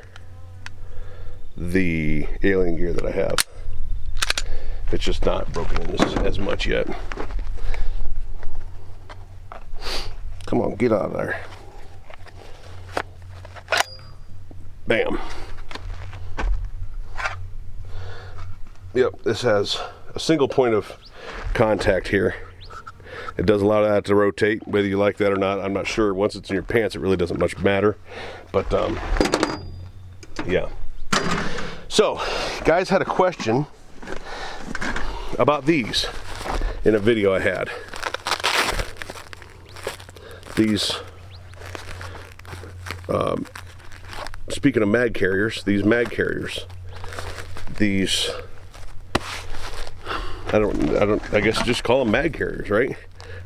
A: the alien gear that I have. It's just not broken in as much yet. Come on, get out of there. Bam. Yep, this has a single point of contact here. It does allow that to rotate, whether you like that or not. I'm not sure. Once it's in your pants, it really doesn't much matter. But yeah. So, guys had a question about these in a video I had. These, speaking of mag carriers, these mag carriers, these, I guess just call them mag carriers, right?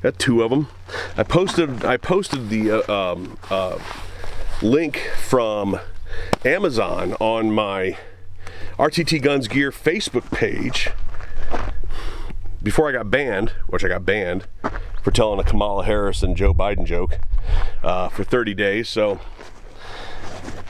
A: Got 2 of them. I posted the link from Amazon on my RTT Guns Gear Facebook page before I got banned, which I got banned for telling a Kamala Harris and Joe Biden joke for 30 days. So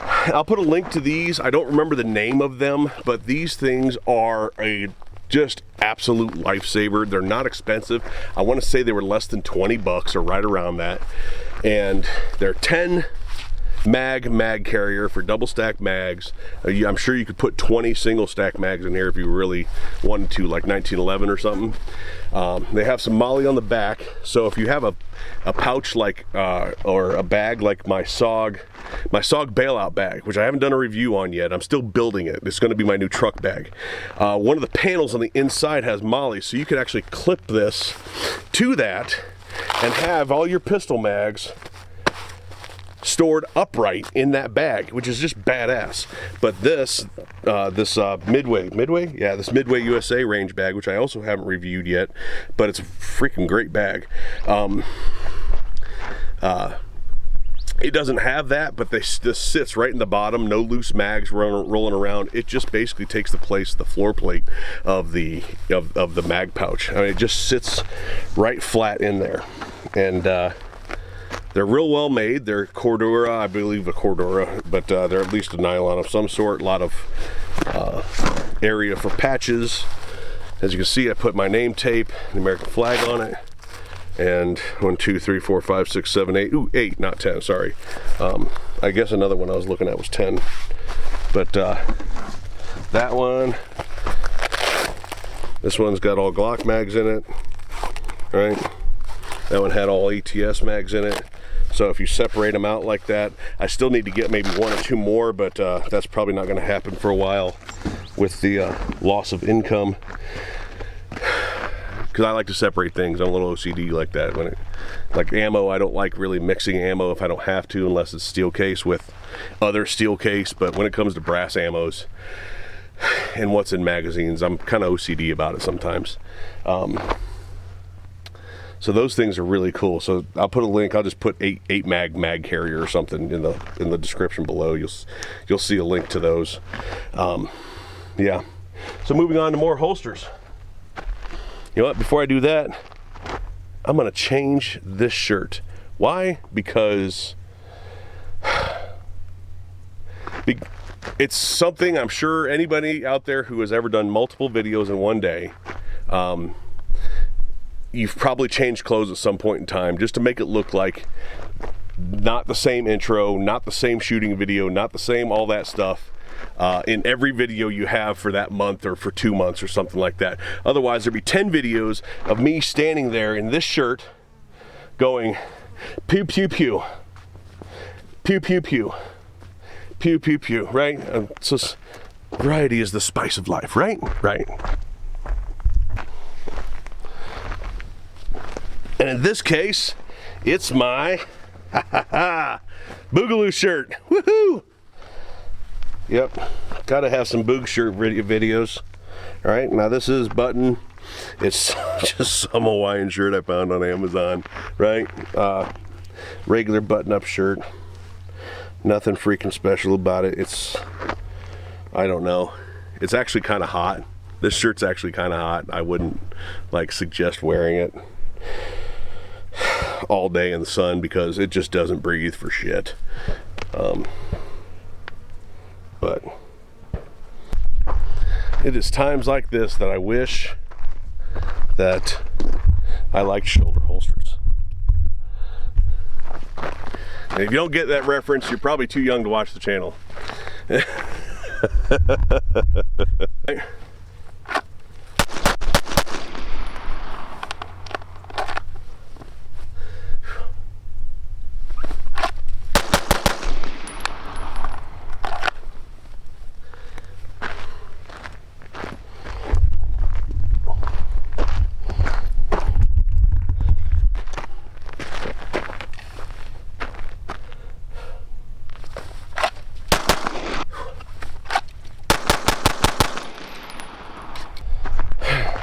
A: I'll put a link to these. I don't remember the name of them, but these things are a just absolute lifesaver. They're not expensive. I want to say they were less than 20 bucks or right around that. And they're 10 mag carrier for double stack mags. I'm sure you could put 20 single stack mags in here if you really wanted to, like 1911 or something. They have some MOLLE on the back, so if you have a pouch like or a bag like my SOG bailout bag, which I haven't done a review on yet, I'm still building it. It's going to be my new truck bag. One of the panels on the inside has MOLLE, so you could actually clip this to that and have all your pistol mags stored upright in that bag, which is just badass. But this Midway USA range bag, which I also haven't reviewed yet, but it's a freaking great bag. It doesn't have that, but this sits right in the bottom, no loose mags rolling around. It just basically takes the place of the floor plate of the mag pouch. I mean, it just sits right flat in there. And they're real well made. They're Cordura, I believe a Cordura, but they're at least a nylon of some sort. A lot of area for patches. As you can see, I put my name tape, the American flag on it, and 1, 2, 3, 4, 5, 6, 7, 8. Ooh, 8, not 10. Sorry. I guess another one I was looking at was 10. But that one, this one's got all Glock mags in it, right? That one had all ATS mags in it. So if you separate them out like that, I still need to get maybe 1 or 2 more, but that's probably not going to happen for a while with the loss of income. Because I like to separate things. I'm a little OCD like that. Like ammo, I don't like really mixing ammo if I don't have to, unless it's steel case with other steel case. But when it comes to brass ammos and what's in magazines, I'm kind of OCD about it sometimes. So those things are really cool. So I'll put a link. I'll just put 8 mag carrier or something in the description below. You'll see a link to those. Yeah. So moving on to more holsters. You know what? Before I do that, I'm gonna change this shirt. Why? Because it's something I'm sure anybody out there who has ever done multiple videos in one day, you've probably changed clothes at some point in time just to make it look like not the same intro, not the same shooting video, not the same all that stuff in every video you have for that month or for 2 months or something like that. Otherwise, there'd be 10 videos of me standing there in this shirt going pew pew pew, pew pew pew, pew pew pew, right? So variety is the spice of life, right? Right. And in this case, it's my Boogaloo shirt. Woohoo! Yep, gotta have some Boog shirt videos. All right, now this is button. It's just some Hawaiian shirt I found on Amazon, right? regular button-up shirt. Nothing freaking special about it. It's, I don't know. It's actually kind of hot. This shirt's actually kind of hot. I wouldn't like suggest wearing it all day in the sun because it just doesn't breathe for shit. But it is times like this that I wish that I liked shoulder holsters. And if you don't get that reference, you're probably too young to watch the channel.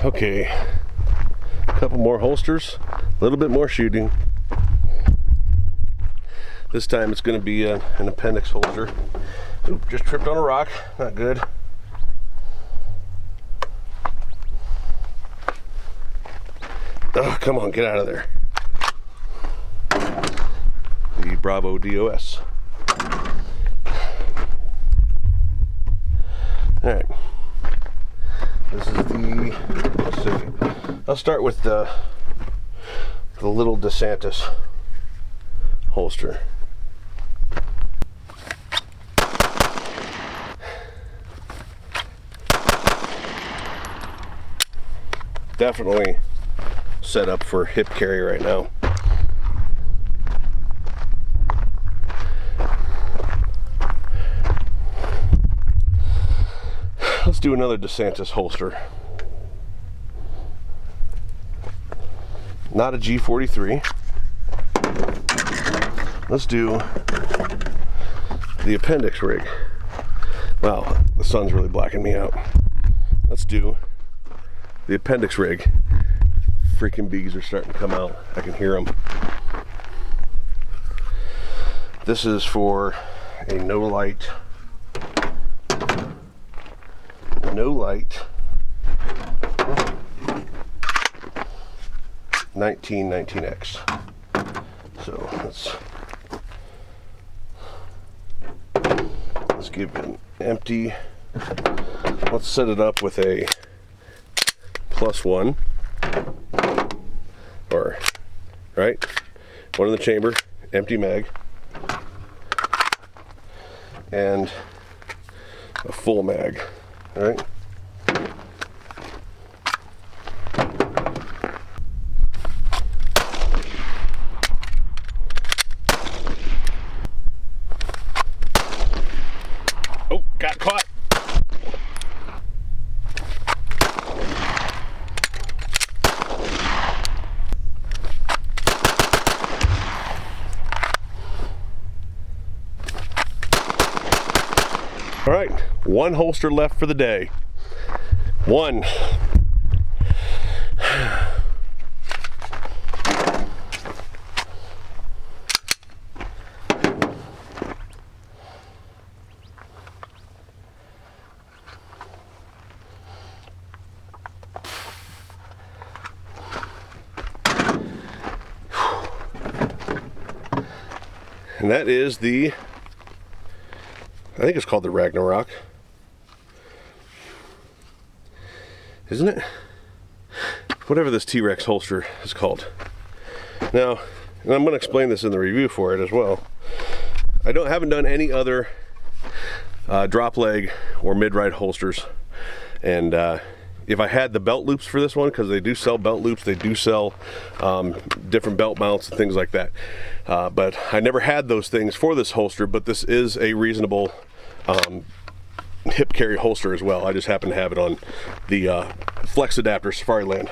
A: Okay, a couple more holsters, a little bit more shooting. This time it's going to be an appendix holster. Oop, just tripped on a rock, not good. Oh, come on, get out of there. The Bravo DOS. All right. This is the, let's see, I'll start with the little DeSantis holster. Definitely set up for hip carry right now. Let's do another DeSantis holster. Not a G43. Let's do the appendix rig. Wow, the sun's really blacking me out. Let's do the appendix rig. Freaking bees are starting to come out. I can hear them. This is for a no light 1919X. So let's give it an empty. Let's set it up with a +1, or right, one in the chamber, empty mag, and a full mag. All right. Oh, got caught. All right, one holster left for the day. One. And that is the, I think it's called the Ragnarok. Isn't it? Whatever this T-Rex holster is called. Now, and I'm going to explain this in the review for it as well. I haven't done any other drop leg or mid-ride holsters, and if I had the belt loops for this one, because they do sell belt loops, they do sell different belt mounts and things like that, but I never had those things for this holster. But this is a reasonable hip carry holster as well. I just happen to have it on the Flex Adapter Safariland.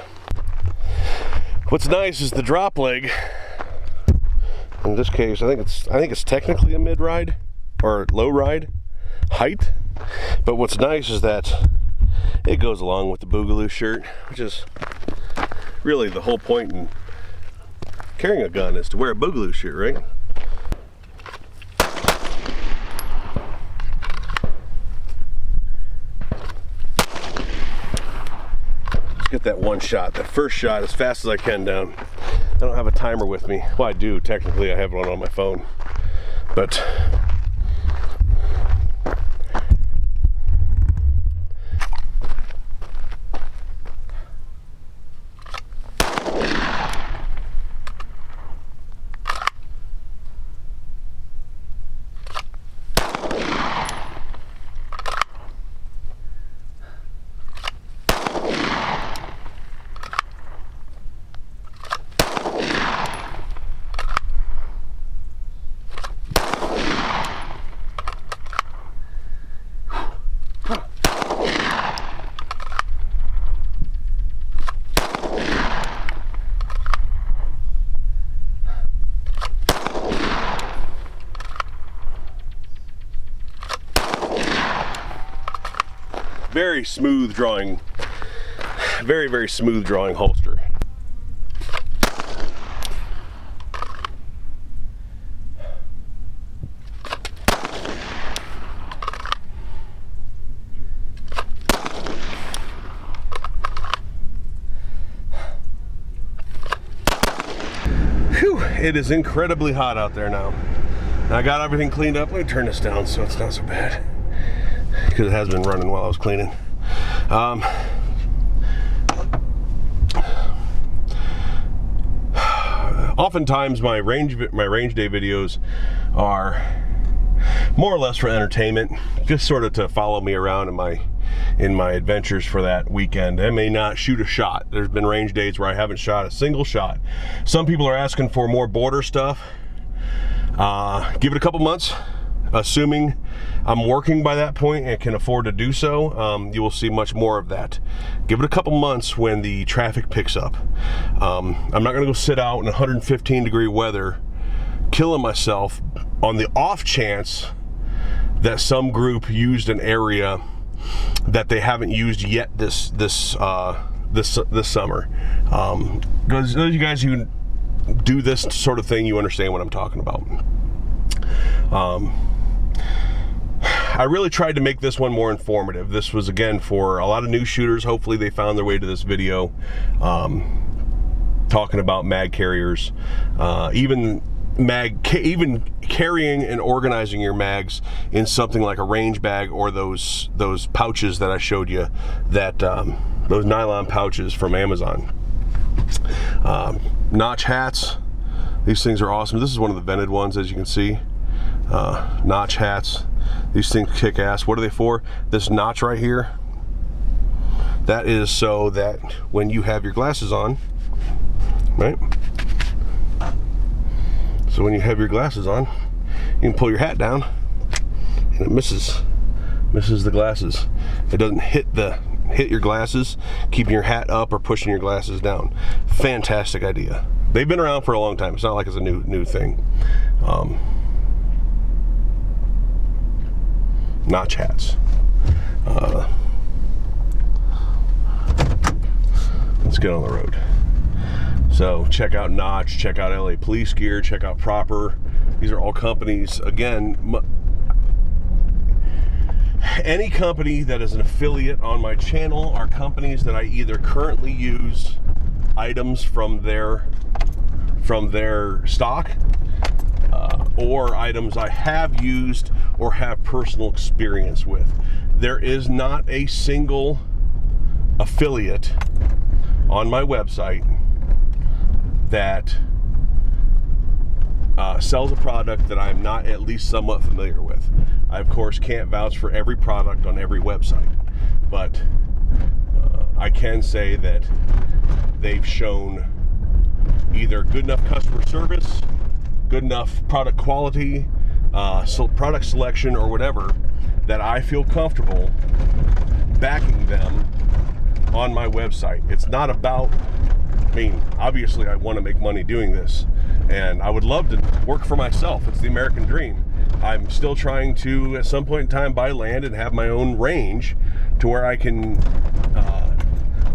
A: What's nice is the drop leg. In this case, I think it's technically a mid ride or low ride height. But what's nice is that it goes along with the Boogaloo shirt, which is really the whole point in carrying a gun is to wear a boogaloo shirt, right? Let's get that one shot, that first shot, as fast as I can down. I don't have a timer with me. Well, I do, technically. I have one on my phone. But very smooth drawing, very smooth drawing holster. Whew, it is incredibly hot out there now. I got everything cleaned up. Let me turn this down so it's not so bad, because it has been running while I was cleaning. Oftentimes my range day videos are more or less for entertainment, just sort of to follow me around in my adventures for that weekend. I may not shoot a shot. There's been range days where I haven't shot a single shot. Some people are asking for more border stuff. Give it a couple months. Assuming I'm working by that point and can afford to do so, you will see much more of that. Give it a couple months when the traffic picks up. I'm not gonna go sit out in 115 degree weather killing myself on the off chance that some group used an area that they haven't used yet this summer. Those of you guys who do this sort of thing, you understand what I'm talking about. I really tried to make this one more informative. This was, again, for a lot of new shooters. Hopefully they found their way to this video, talking about mag carriers, even carrying and organizing your mags in something like a range bag, or those pouches that I showed you, that those nylon pouches from Amazon. Notch hats. These things are awesome. This is one of the vented ones, as you can see. Notch hats. These things kick ass. What are they for? This notch right here, that is so that when you have your glasses on, right? So when you have your glasses on, you can pull your hat down and it misses the glasses. It doesn't hit your glasses, keeping your hat up or pushing your glasses down. Fantastic idea. They've been around for a long time. It's not like it's a new thing. Notch hats. Let's get on the road. So check out Notch, check out LA Police Gear, check out Proper. These are all companies. Again, any company that is an affiliate on my channel are companies that I either currently use items from their stock, or items I have used or have personal experience with. There is not a single affiliate on my website that sells a product that I'm not at least somewhat familiar with. I, of course, can't vouch for every product on every website, but I can say that they've shown either good enough customer service, good enough product quality, product selection, or whatever, that I feel comfortable backing them on my website. It's not about, I mean, obviously I want to make money doing this, and I would love to work for myself. It's the American dream. I'm still trying to, at some point in time, buy land and have my own range to where I can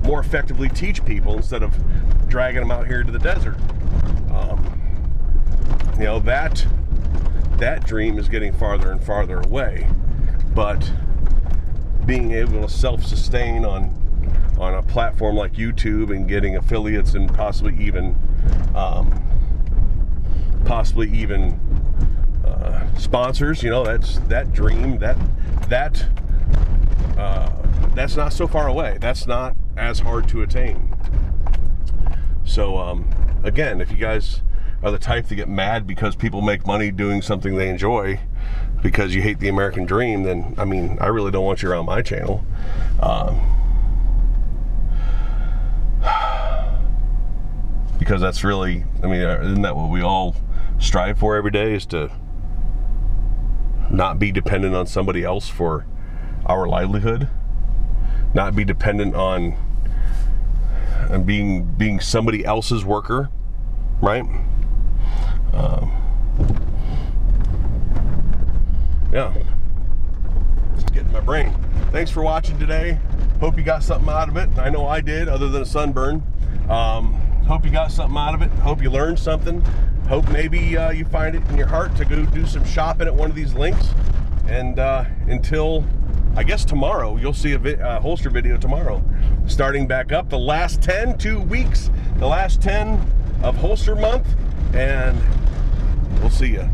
A: more effectively teach people instead of dragging them out here to the desert. You know, that dream is getting farther and farther away, but being able to self-sustain on a platform like YouTube and getting affiliates and possibly even sponsors, you know, that dream, that's not so far away. That's not as hard to attain. So again, if you guys are the type to get mad because people make money doing something they enjoy because you hate the American dream, then I mean, I really don't want you around my channel. Because that's really, I mean, isn't that what we all strive for every day, is to not be dependent on somebody else for our livelihood, not be dependent on being somebody else's worker, right? Yeah, just getting my brain. Thanks for watching today. Hope you got something out of it. I know I did, other than a sunburn. Hope you got something out of it. Hope you learned something. Hope maybe you find it in your heart to go do some shopping at one of these links. And until, I guess, tomorrow, you'll see a holster video tomorrow. Starting back up the last 2 weeks, the last 10 of holster month, and we'll see you.